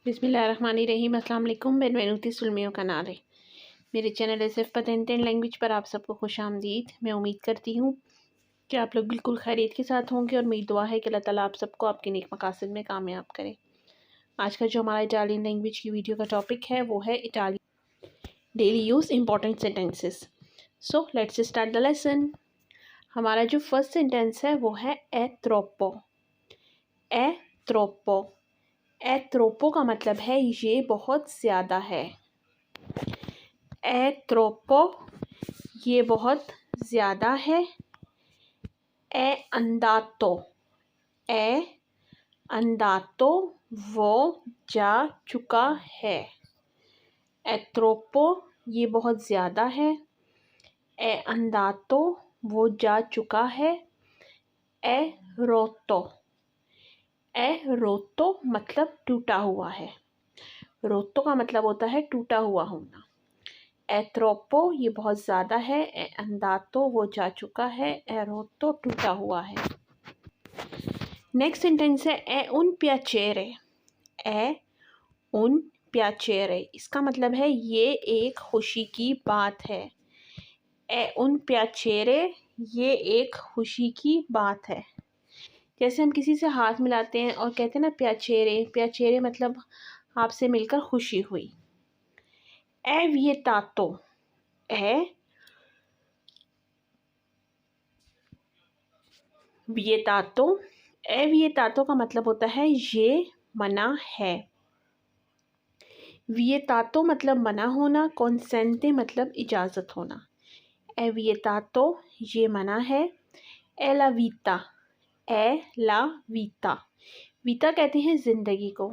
बिस्मिल्लाहिर्रहमानिर्रहीम। अस्सलाम वालेकुम। बेनवेनुती sul mio canale। मेरे channel SF patent and language पर आप सबको खुश आमदीद। मैं उम्मीद करती हूँ कि आप लोग बिल्कुल खैरियत के साथ होंगे और मेरी दुआ है कि अल्लाह ताला आप सबको आपके नेक मकासद में कामयाब करे। आज का जो हमारा इटालियन लैंग्वेज की वीडियो का टॉपिक है वो है Italian daily use important sentences. So let's start the lesson. हमारा जो फर्स्ट सेंटेंस है वो है ए ट्रोप्पो। ए ट्रोप्पो। ए ट्रोप्पो का मतलब है ये बहुत ज़्यादा है। ए ट्रोप्पो ये बहुत ज़्यादा है। ए अंदातो। ए अंदातो वो जा चुका है। ए ट्रोप्पो ये बहुत ज़्यादा है। ए अंदातो वो जा चुका है। ए रोतो। ए रोतो मतलब टूटा हुआ है। रोतो का मतलब होता है टूटा हुआ होना। ए ट्रोप्पो ये बहुत ज़्यादा है। ए अंदातो वो जा चुका है। ए रोतो टूटा हुआ है। नेक्स्ट सेंटेंस है ए उन प्याचेरे। ए उन प्याचेरे इसका मतलब है ये एक खुशी की बात है। ए उन प्याचेरे ये एक खुशी की बात है। जैसे हम किसी से हाथ मिलाते हैं और कहते हैं ना प्याचेरे। प्याचेरे मतलब आपसे मिलकर खुशी हुई। ए विएतातो। ए विएतातो। ए विएतातो का मतलब होता है ये मना है। विएतातो मतलब मना होना। कॉन्सेंटे मतलब इजाज़त होना। ए विएतातो ये मना है। ए ला वीता। ए ला वीता। वीता कहते हैं ज़िंदगी को।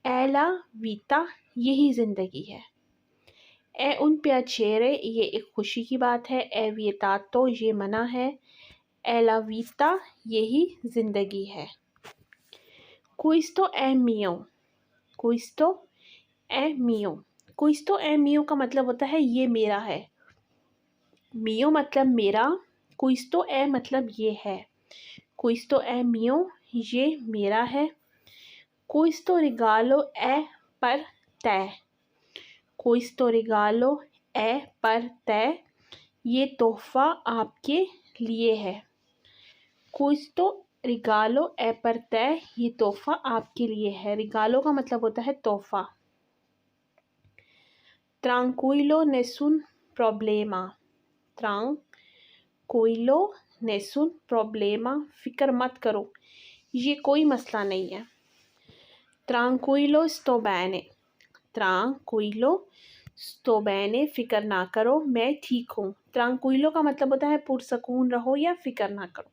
ए ला वीता यही ज़िंदगी है। ए उन प्याचेरे ये एक खुशी की बात है। ए विएतातो ये मना है। ए ला वीता यही ज़िंदगी है। क्विस्तो ए मियो। क्विस्तो ए मियो। क्विस्तो ए मियो का मतलब होता है ये मेरा है। मियो मतलब मेरा। क्विस्तो ए मतलब ये है। क्विस्तो ए मियो ये मेरा है। क्विस्तो रिगालो ए पर ते। क्विस्तो रिगालो ए पर ते ये तोहफ़ा आपके लिए है। क्विस्तो रिगालो ए पर ते ये तोहफ़ा आपके लिए है। रिगालो का मतलब होता है तोहफ़ा। ट्रांक्विलो नेसुन प्रॉब्लेमा। ट्रांक्विलो नेसुन प्रॉब्लेमा फ़िक्र मत करो ये कोई मसला नहीं है। ट्रांक्विलो स्टो बेने। ट्रांक्विलो स्टो बेने फ़िक्र ना करो मैं ठीक हूँ। ट्रांक्विलो का मतलब होता है पुरसकून रहो या फ़िक्र ना करो।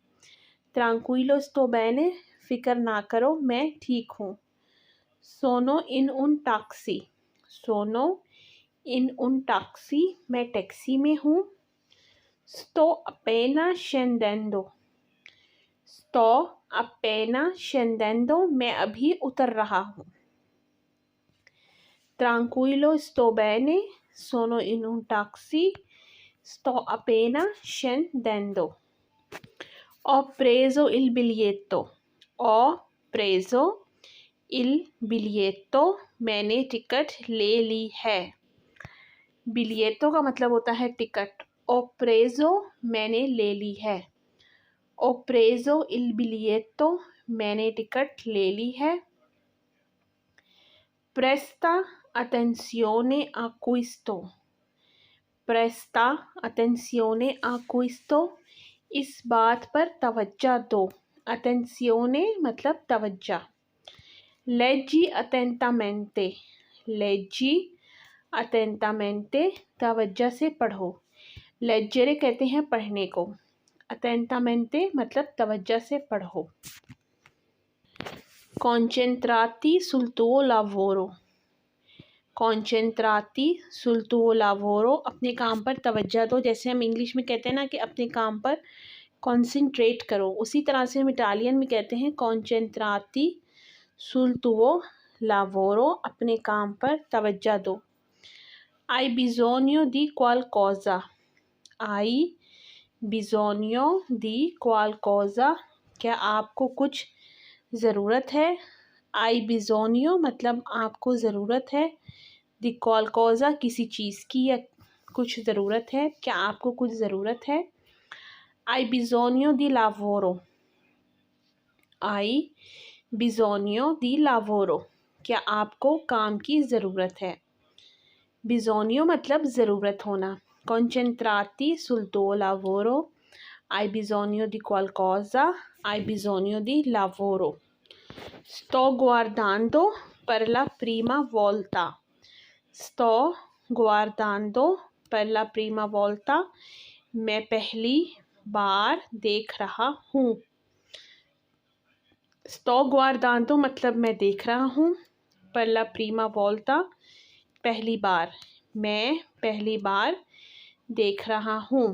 ट्रांक्विलो स्टो बेने फ़िक्र ना करो मैं ठीक हूँ। सोनो इन उन टैक्सी। सोनो इन उन टैक्सी मैं टैक्सी में हूँ। स्टो अपेना शेंडेंडो। स्टो अपेना शेंडेंडो मैं अभी उतर रहा हूँ। Tranquillo sto bene, sono in un taxi, sto appena scendendo. Ho preso il biglietto. Ho preso il biglietto, मैंने टिकट ले ली है। बिलियेटो का मतलब होता है टिकट। ओ प्रेजो मैंने ले ली है। ओ प्रेजो इल बिलियेटो मैंने टिकट ले ली है। प्रेस्ता attenzione a questo। प्रेस्ता attenzione a questo इस बात पर तवज्जो दो। attenzione मतलब तवज्जो। leggi attentamente। leggi attentamente तवज्जो से पढ़ो। leggere कहते हैं पढ़ने को। attentamente मतलब तवज्जो से पढ़ो। concentrati sul tuo lavoro। कॉन्सेंट्राती सुल तुओ लावोरो अपने काम पर तवज्जो दो। जैसे हम इंग्लिश में कहते हैं ना कि अपने काम पर कॉन्सेंट्रेट करो, उसी तरह से हम इटालियन में कहते हैं कॉन्सेंट्राती सुल तुओ लावोरो अपने काम पर तवज्जो दो। आई बिज़ोनियो दी क्वालकोज़ा। आई बिज़ोनियो दी क्वालकोज़ा क्या आपको कुछ ज़रूरत है। आई बिज़ोनियो मतलब आपको ज़रूरत है। दी क्वालकोज़ा किसी चीज़ की या कुछ ज़रूरत है, क्या आपको कुछ ज़रूरत है। आई बिज़ोनियो दी लावोरो, आई बिज़ोनियो दी लावोरो क्या आपको काम की ज़रूरत है। बिज़ोनियो मतलब ज़रूरत होना। Concentrati sul tuo lavoro, hai bisogno di qualcosa, hai bisogno di lavoro. Sto guardando per la prima volta, sto guardando per la prima volta, मैं पहली बार देख रहा हूँ। sto guardando मतलब मैं देख रहा हूँ। per la prima volta पहली बार, मैं पहली बार देख रहा हूँ।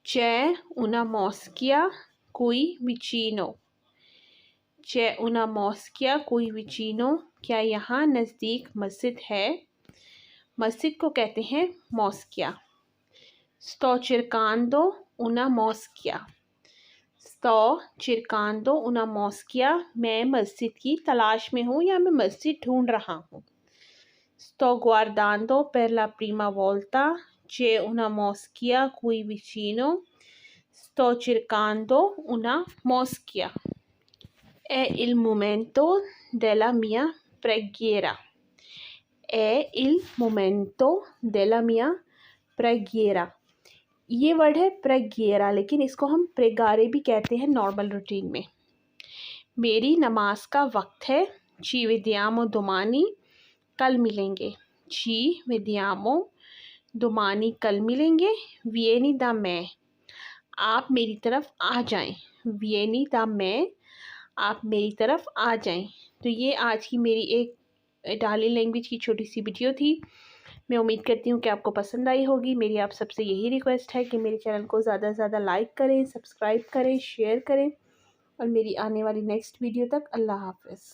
c'è una moschea qui vicino, c'è una moschea qui vicino क्या यहाँ नज़दीक मस्जिद है। मस्जिद को कहते हैं मॉस्किया। sto cercando una moschea, sto cercando una moschea मैं मस्जिद की तलाश में हूँ या मैं मस्जिद ढूंढ रहा हूँ। sto guardando per la prima volta, c'è una moschea qui vicino, sto cercando una moschea. È il momento della mia preghiera, è il momento della mia preghiera। ये वर्ड है प्रेगिएरा, लेकिन इसको हम प्रेगारे भी कहते हैं नॉर्मल रूटीन में। मेरी नमाज का वक्त है। ci vediamo domani, कल मिलेंगे। ci vediamo domani कल मिलेंगे। vieni da me आप मेरी तरफ आ जाएं। vieni da me आप मेरी तरफ आ जाएं। तो ये आज की मेरी एक इटालियन लैंग्वेज की छोटी सी वीडियो थी। मैं उम्मीद करती हूँ कि आपको पसंद आई होगी। मेरी आप सबसे यही रिक्वेस्ट है कि मेरे चैनल को ज़्यादा से ज़्यादा लाइक करें, सब्सक्राइब करें, शेयर करें और मेरी आने वाली नेक्स्ट वीडियो तक अल्लाह हाफ़िज़।